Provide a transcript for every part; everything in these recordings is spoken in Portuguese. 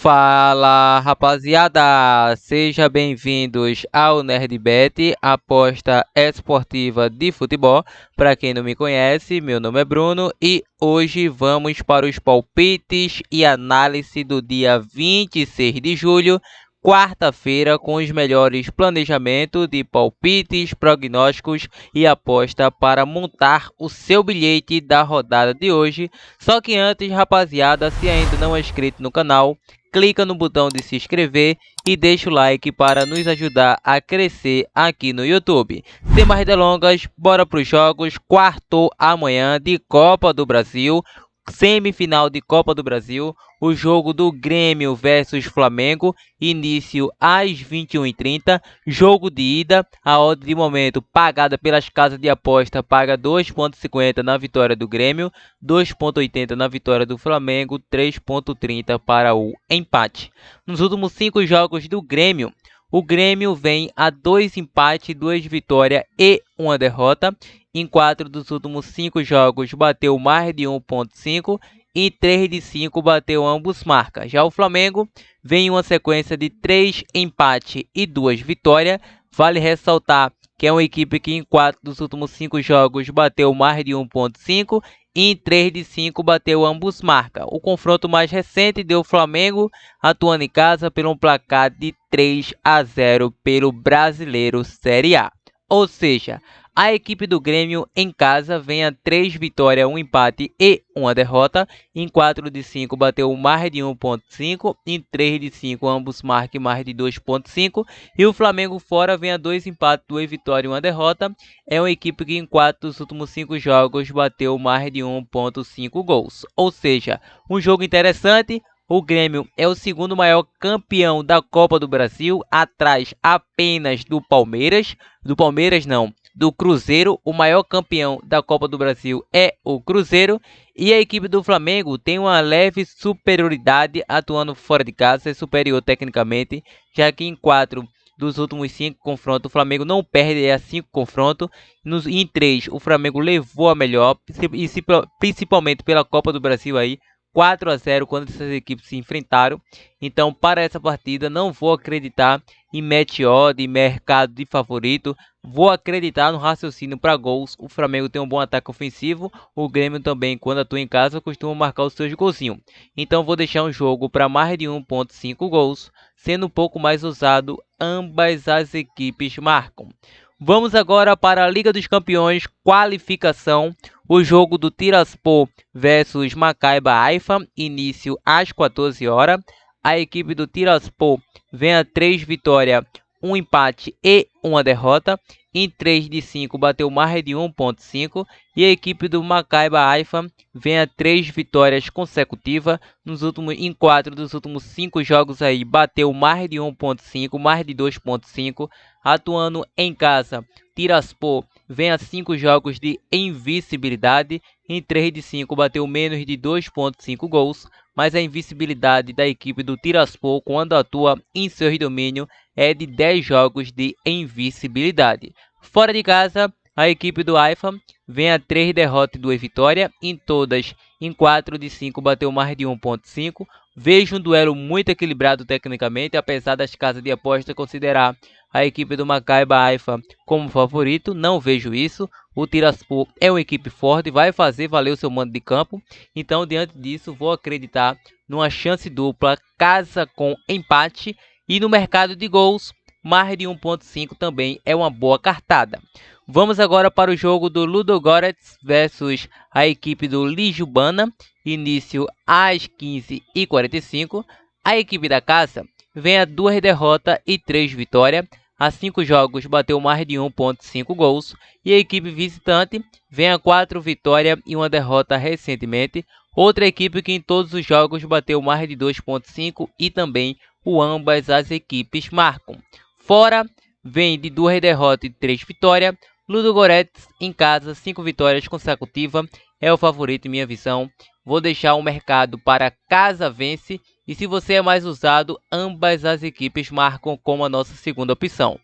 Fala rapaziada, sejam bem-vindos ao NerdBet, aposta esportiva de futebol. Para quem não me conhece, meu nome é Bruno e hoje vamos para os palpites e análise do dia 26 de julho, quarta-feira, com os melhores planejamentos de palpites, prognósticos e aposta para montar o seu bilhete da rodada de hoje. Só que antes, rapaziada, se ainda não é inscrito no canal, clica no botão de se inscrever e deixa o like para nos ajudar a crescer aqui no YouTube. Sem mais delongas, bora para os jogos. Quarto amanhã de Copa do Brasil, semifinal de Copa do Brasil, o jogo do Grêmio versus Flamengo, início às 21h30, jogo de ida, a odd de momento pagada pelas casas de aposta paga 2,50 na vitória do Grêmio, 2,80 na vitória do Flamengo, 3,30 para o empate. Nos últimos 5 jogos do Grêmio, o Grêmio vem a 2 empates, 2 vitórias e 1 derrota. Em 4 dos últimos 5 jogos bateu mais de 1,5 e 3 de 5 bateu ambos marcas. Já o Flamengo vem em uma sequência de 3 empates e 2 vitórias. Vale ressaltar que é uma equipe que em 4 dos últimos 5 jogos bateu mais de 1,5 e em 3 de 5 bateu ambos marcas. O confronto mais recente deu o Flamengo atuando em casa por um placar de 3-0 pelo Brasileiro Série A. Ou seja, a equipe do Grêmio em casa vem a 3 vitórias, 1 empate e 1 derrota. Em 4 de 5 bateu mais de 1,5. Em 3 de 5 ambos marcam mais de 2,5. E o Flamengo fora vem a 2 empates, 2 vitórias e 1 derrota. É uma equipe que em 4 dos últimos 5 jogos bateu mais de 1,5 gols. Ou seja, um jogo interessante. O Grêmio é o segundo maior campeão da Copa do Brasil, atrás apenas do Palmeiras. Do Cruzeiro. O maior campeão da Copa do Brasil é o Cruzeiro. E a equipe do Flamengo tem uma leve superioridade atuando fora de casa, é superior tecnicamente, já que em 4 dos últimos 5 confrontos o Flamengo não perde a 5 confrontos. Em 3 o Flamengo levou a melhor, principalmente pela Copa do Brasil aí. 4-0 quando essas equipes se enfrentaram. Então, para essa partida, não vou acreditar em match odd, em mercado de favorito. Vou acreditar no raciocínio para gols. O Flamengo tem um bom ataque ofensivo. O Grêmio também, quando atua em casa, costuma marcar os seus golzinhos. Então, vou deixar um jogo para mais de 1,5 gols. Sendo um pouco mais ousado, ambas as equipes marcam. Vamos agora para a Liga dos Campeões, qualificação. O jogo do Tiraspol versus Maccabi Haifa, início às 14 horas. A equipe do Tiraspol vem a 3 vitórias, 1 empate e 1 derrota. Em 3 de 5 bateu mais de 1,5. E a equipe do Maccabi Haifa vem a 3 vitórias consecutivas. Em 4 dos últimos 5 jogos aí bateu mais de 1,5, mais de 2,5. Atuando em casa, Tiraspol vem a 5 jogos de invencibilidade. Em 3 de 5 bateu menos de 2,5 gols. Mas a invencibilidade da equipe do Tiraspol quando atua em seu domínio é de 10 jogos de invencibilidade. Fora de casa, a equipe do Haifa vem a 3 derrotas e 2 vitórias. Em 4 de 5 bateu mais de 1,5. Vejo um duelo muito equilibrado tecnicamente, apesar das casas de aposta considerar a equipe do Maccabi Haifa como favorito. Não vejo isso. O Tiraspol é uma equipe forte, vai fazer valer o seu mando de campo. Então, diante disso, vou acreditar numa chance dupla, casa com empate. E no mercado de gols, mais de 1,5 também é uma boa cartada. Vamos agora para o jogo do Ludogorets versus a equipe do Ljubljana, início às 15h45. A equipe da casa vem a 2 derrotas e 3 vitórias. Há 5 jogos bateu mais de 1,5 gols. E a equipe visitante vem a 4 vitórias e 1 derrota recentemente. Outra equipe que em todos os jogos bateu mais de 2,5 e também ambas as equipes marcam. Fora, vem de 2 derrotas e 3 vitórias. Ludogorets em casa, 5 vitórias consecutivas. É o favorito em minha visão. Vou deixar o mercado para casa vence. E se você é mais usado, ambas as equipes marcam como a nossa segunda opção.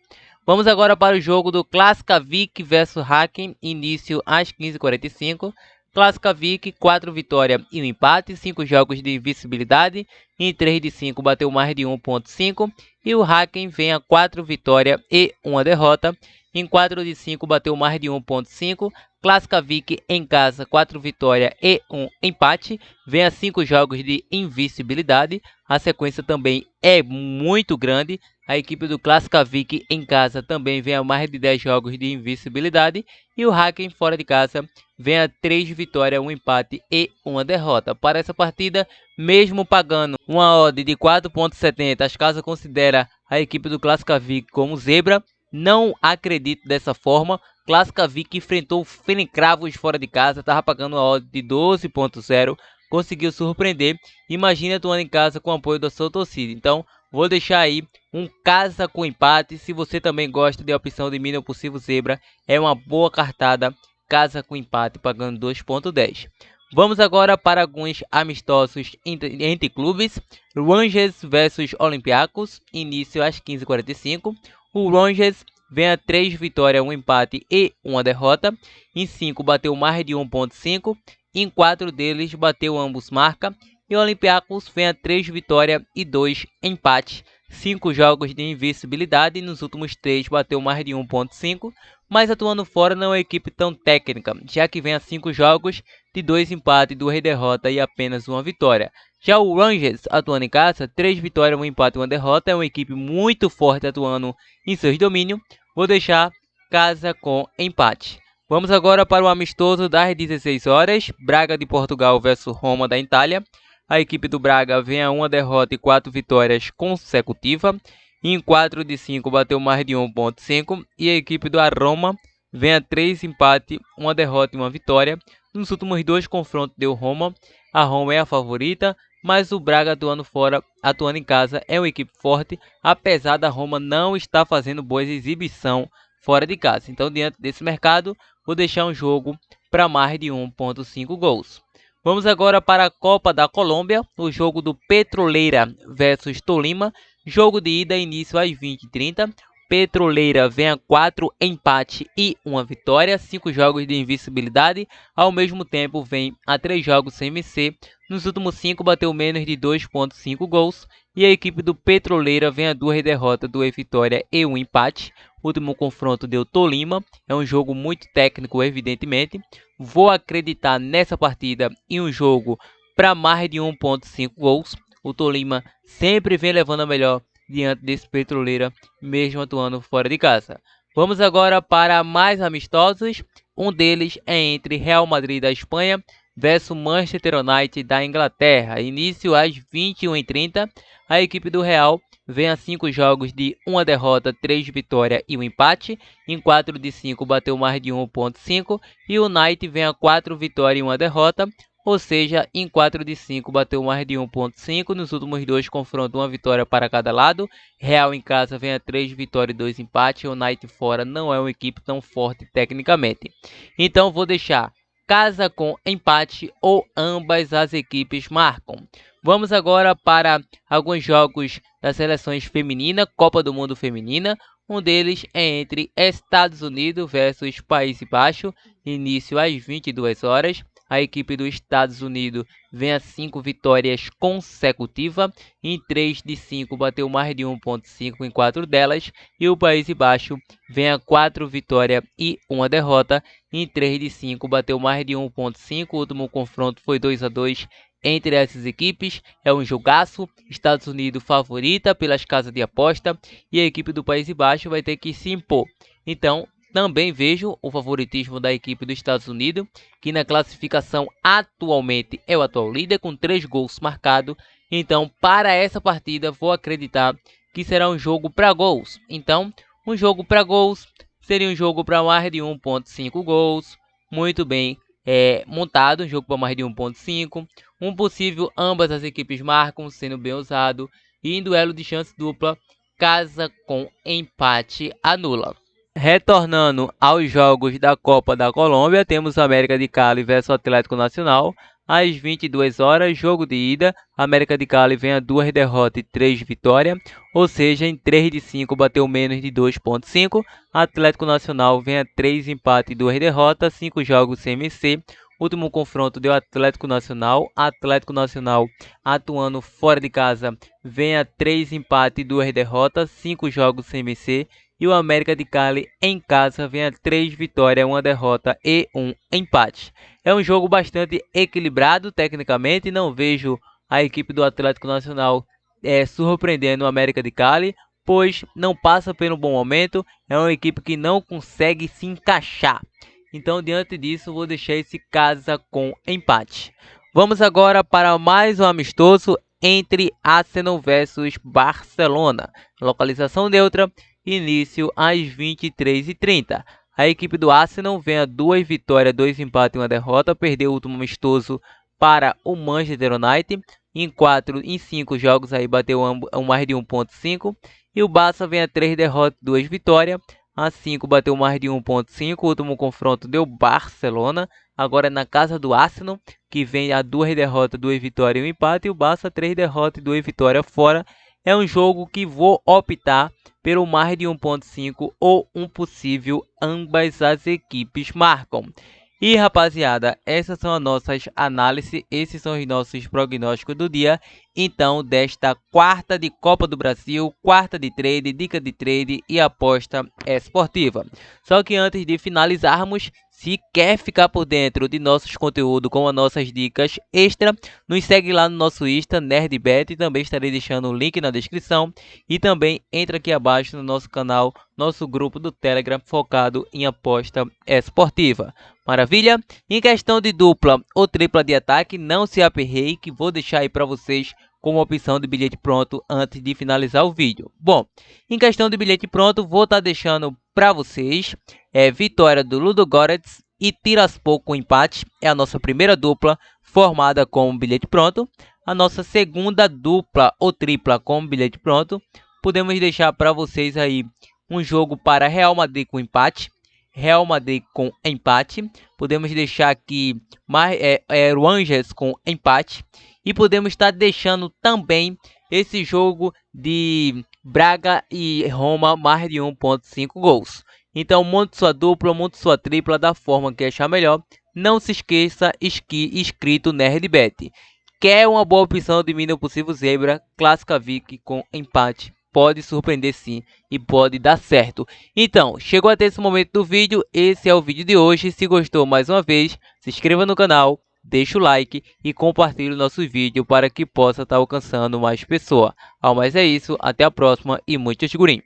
Vamos agora para o jogo do Klavik versus Haken, início às 15h45. Klascavik, 4 vitórias e um empate, 5 jogos de invencibilidade, em 3 de 5 bateu mais de 1.5, e o Haken vem a 4 vitórias e uma derrota, em 4 de 5 bateu mais de 1.5, Klascavik em casa, 4 vitórias e um empate, vem a 5 jogos de invencibilidade, a sequência também é muito grande, a equipe do Klascavik em casa também vem a mais de 10 jogos de invencibilidade, e o Haken fora de casa vem a 3 vitórias, um empate e uma derrota. Para essa partida, mesmo pagando uma odd de 4.70, as casas consideram a equipe do Klascavik como zebra. Não acredito dessa forma. Klascavik enfrentou o Ferencváros fora de casa, estava pagando uma odd de 12.0, conseguiu surpreender. Imagina atuando em casa com o apoio da sua torcida. Então, vou deixar aí um casa com empate. Se você também gosta de opção de mínimo possível zebra, é uma boa cartada. Casa com empate pagando 2.10. Vamos agora para alguns amistosos entre clubes. Rangers versus Olympiacos, início às 15h45. O Rangers vem a 3 vitórias, um empate e uma derrota. Em 5 bateu mais de 1.5. Em 4 deles bateu ambos marca. E o Olympiacos vem a 3 vitórias e 2 empates. 5 jogos de invencibilidade, nos últimos 3 bateu mais de 1.5, mas atuando fora não é uma equipe tão técnica, já que vem a 5 jogos de 2 empates, 2 derrotas e apenas uma vitória. Já o Rangers, atuando em casa, 3 vitórias, um empate e uma derrota, é uma equipe muito forte atuando em seus domínios. Vou deixar casa com empate. Vamos agora para o amistoso das 16 horas, Braga de Portugal versus Roma da Itália. A equipe do Braga vem a uma derrota e 4 vitórias consecutivas. Em 4 de 5 bateu mais de 1.5. E a equipe do Roma vem a 3 empates, uma derrota e uma vitória. Nos últimos 2 confrontos deu Roma. A Roma é a favorita, mas o Braga atuando fora, atuando em casa, é uma equipe forte, apesar da Roma não estar fazendo boa exibição fora de casa. Então, diante desse mercado, vou deixar um jogo para mais de 1.5 gols. Vamos agora para a Copa da Colômbia, o jogo do Petroleira versus Tolima. Jogo de ida, início às 20h30. Petroleira vem a 4 empate e uma vitória, 5 jogos de invencibilidade. Ao mesmo tempo, vem a 3 jogos sem vencer. Nos últimos 5 bateu menos de 2.5 gols. E a equipe do Petroleira vem a 2 derrotas, 2 vitórias e um empate. O último confronto deu Tolima. É um jogo muito técnico, evidentemente. Vou acreditar nessa partida em um jogo para mais de 1.5 gols. O Tolima sempre vem levando a melhor diante desse Petroleira, mesmo atuando fora de casa. Vamos agora para mais amistosos. Um deles é entre Real Madrid da Espanha versus Manchester United da Inglaterra. Início às 21h30. A equipe do Real vem a 5 jogos de uma derrota, 3 vitórias e um empate. Em 4 de 5 bateu mais de 1.5. E o United vem a 4 vitórias e uma derrota. Ou seja, em 4 de 5 bateu mais de 1.5. Nos últimos 2 confrontos, uma vitória para cada lado. Real em casa vem a 3 vitórias e 2 empates. O United fora não é uma equipe tão forte tecnicamente. Então vou deixar casa com empate ou ambas as equipes marcam. Vamos agora para alguns jogos das seleções femininas, Copa do Mundo Feminina. Um deles é entre Estados Unidos versus Países Baixos, início às 22 horas. A equipe dos Estados Unidos vem a 5 vitórias consecutivas. Em 3 de 5 bateu mais de 1.5 em 4 delas. E o Países Baixos vem a 4 vitórias e uma derrota. Em 3 de 5 bateu mais de 1.5. O último confronto foi 2-2 entre essas equipes. É um jogaço. Estados Unidos favorita pelas casas de aposta. E a equipe do Países Baixos vai ter que se impor. Então, também vejo o favoritismo da equipe dos Estados Unidos, que na classificação atualmente é o atual líder com 3 gols marcados. Então, para essa partida, vou acreditar que será um jogo para gols. Então, um jogo para gols seria um jogo para mais de 1.5 gols. Muito bem montado, um jogo para mais de 1.5. Um possível ambas as equipes marcam, sendo bem usado. E em duelo de chance dupla, casa com empate anula. Retornando aos jogos da Copa da Colômbia, temos América de Cali versus Atlético Nacional. Às 22 horas, jogo de ida. América de Cali vem a 2 derrotas e 3 vitórias. Ou seja, em 3 de 5 bateu menos de 2.5. Atlético Nacional vem a 3 empates e 2 derrotas, 5 jogos sem vencer. Último confronto deu Atlético Nacional. Atlético Nacional atuando fora de casa vem a 3 empates e 2 derrotas, 5 jogos sem vencer. E o América de Cali em casa vem a 3 vitórias, 1 derrota e 1 empate. É um jogo bastante equilibrado tecnicamente, não vejo a equipe do Atlético Nacional surpreendendo o América de Cali, pois não passa por um bom momento, é uma equipe que não consegue se encaixar. Então, diante disso, vou deixar esse casa com empate. Vamos agora para mais um amistoso entre Arsenal versus Barcelona. Localização neutra, início às 23h30. A equipe do Arsenal vem a 2 vitórias, 2 empates e 1 derrota. Perdeu o último amistoso para o Manchester United. Em 5 jogos aí bateu mais de 1.5. E o Barça vem a 3 derrotas, 2 vitórias. A 5 bateu mais de 1.5. O último confronto deu Barcelona. Agora é na casa do Arsenal, que vem a 2 derrotas, 2 vitórias e 1 empate. E o Barça 3 derrotas e 2 vitórias fora. É um jogo que vou optar pelo mais de 1.5 ou um possível ambas as equipes marcam. E rapaziada, essas são as nossas análises, esses são os nossos prognósticos do dia. Então, desta quarta de Copa do Brasil, quarta de trade, dica de trade e aposta esportiva. Só que antes de finalizarmos, se quer ficar por dentro de nossos conteúdos com as nossas dicas extra, nos segue lá no nosso Insta, NerdBet, também estarei deixando o link na descrição. E também entra aqui abaixo no nosso canal, nosso grupo do Telegram focado em aposta esportiva. Maravilha? Em questão de dupla ou tripla de ataque, não se aperreie que vou deixar aí para vocês como opção de bilhete pronto antes de finalizar o vídeo. Bom, em questão de bilhete pronto, vou estar deixando para vocês vitória do Ludogorets e Tiraspol com empate. É a nossa primeira dupla formada com bilhete pronto. A nossa segunda dupla ou tripla com bilhete pronto. Podemos deixar para vocês aí um jogo para Real Madrid com empate. Real Madrid com empate. Podemos deixar aqui Rangers com empate. E podemos estar deixando também esse jogo de Braga e Roma mais de 1.5 gols. Então monte sua dupla, monte sua tripla da forma que achar melhor. Não se esqueça, inscrito NerdBet. Quer uma boa opção de mínimo possível zebra, clássica Vic com empate. Pode surpreender sim e pode dar certo. Então, chegou até esse momento do vídeo, esse é o vídeo de hoje. Se gostou, mais uma vez, se inscreva no canal, deixa o like e compartilhe o nosso vídeo para que possa estar alcançando mais pessoas. Ao mais é isso, até a próxima e muitos gurim.